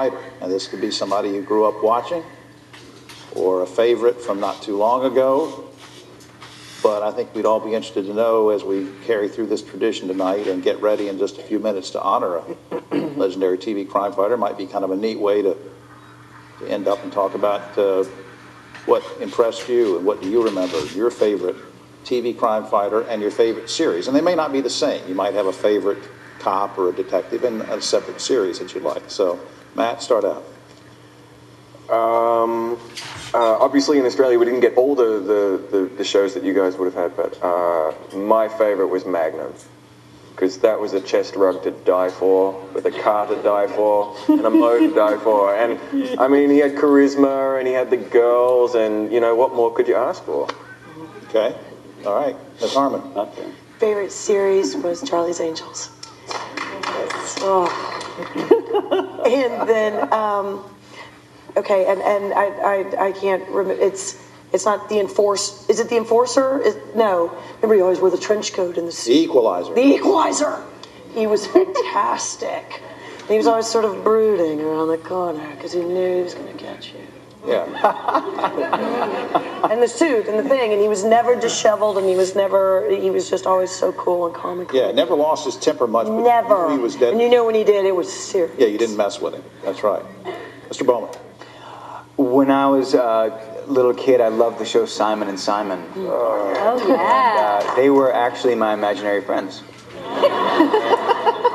And this could be somebody you grew up watching or a favorite from not too long ago. But I think we'd all be interested to know as we carry through this tradition tonight and get ready in just a few minutes to honor a legendary TV crime fighter. Might be kind of a neat way to end up and talk about what impressed you and what do you remember, your favorite TV crime fighter and your favorite series. And they may not be the same. You might have a favorite cop or a detective in a separate series that you like. So, Matt, start out. Obviously in Australia we didn't get all the shows that you guys would have had, but my favorite was Magnum, because that was a chest rug to die for, with a car to die for, and a moat to die for. And I mean, he had charisma and he had the girls, and you know, what more could you ask for? Okay, all right, Ms. Harmon. Okay. Favorite series was Charlie's Angels. Oh. And then okay, and I can't remember. It's not the Enforcer. Is it the Enforcer? No. Remember, he always wore the trench coat and the Equalizer. The Equalizer. He was fantastic. He was always sort of brooding around the corner because he knew he was going to catch you. Yeah. And the suit and the thing, and he was never disheveled, and he was just always so cool and calm and cool. Yeah, never lost his temper much. But never. He was dead. And you know when he did, it was serious. Yeah, you didn't mess with him. That's right. Mr. Bowman. When I was a little kid, I loved the show Simon and Simon. Oh, yeah. And, they were actually my imaginary friends.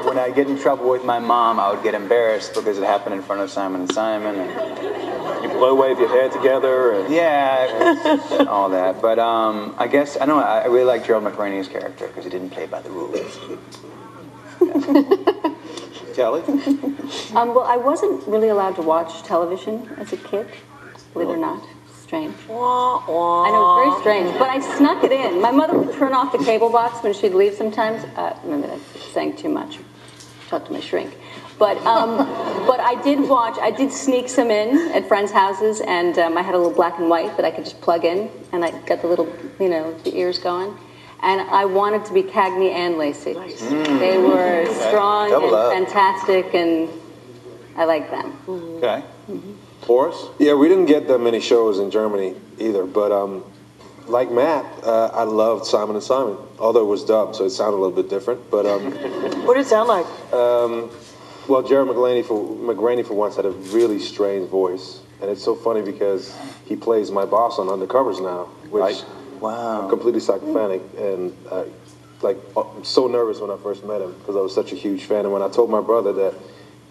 When I'd get in trouble with my mom, I would get embarrassed because it happened in front of Simon and Simon. And you blow wave your hair together. And yeah, all that. But I guess, I don't know, I really like Gerald McRaney's character because he didn't play by the rules. Kelly? Well, I wasn't really allowed to watch television as a kid, believe it or not. Strange. Wah, wah. I know, it's very strange, but I snuck it in. My mother would turn off the cable box when she'd leave sometimes. Maybe that's saying too much. Talk to my shrink. But I did sneak some in at friends' houses, and I had a little black and white that I could just plug in, and I got the little, the ears going. And I wanted to be Cagney and Lacey. Nice. They were strong and fantastic, and I liked them. Okay. Boris? Yeah, we didn't get that many shows in Germany either, but like Matt, I loved Simon and Simon, although it was dubbed, so it sounded a little bit different. But what did it sound like? Well, Jared McRaney for once had a really strange voice, and it's so funny because he plays my boss on Undercovers now, which. Wow. I'm completely psychopathic, and I'm so nervous when I first met him because I was such a huge fan. And when I told my brother that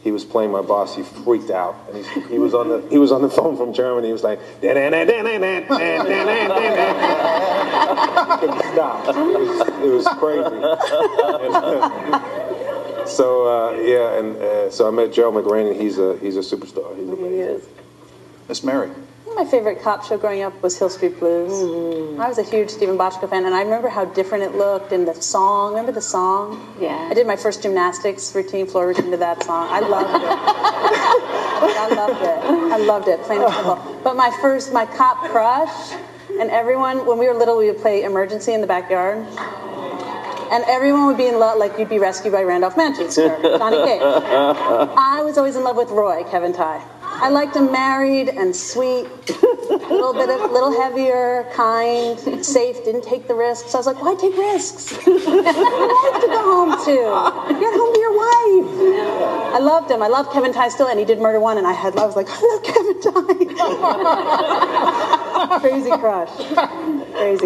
he was playing my boss, he freaked out. And he was on the phone from Germany. He was like, couldn't stop. It was crazy. So I met Gerald McRaney. He's a superstar. He's amazing. He is. Miss Mary. My favorite cop show growing up was Hill Street Blues. I was a huge Stephen Bochco fan, and I remember how different it looked, and the song. Remember the song? Yeah. I did my first gymnastics routine, floor routine to that song. I loved it. I loved it, plain and simple. But my cop crush, and everyone, when we were little, we would play emergency in the backyard. And everyone would be in love, like you'd be rescued by Randolph Manch's character, Johnny Cage. I was always in love with Roy, Kevin Tighe. I liked him married and sweet, a little heavier, kind, safe, didn't take the risks. I was like, why take risks? You have to go home to. Get home to your wife. I loved him. I loved Kevin Tighe still, and he did Murder One, and I was like, I love Kevin Tighe. Crazy crush. Crazy.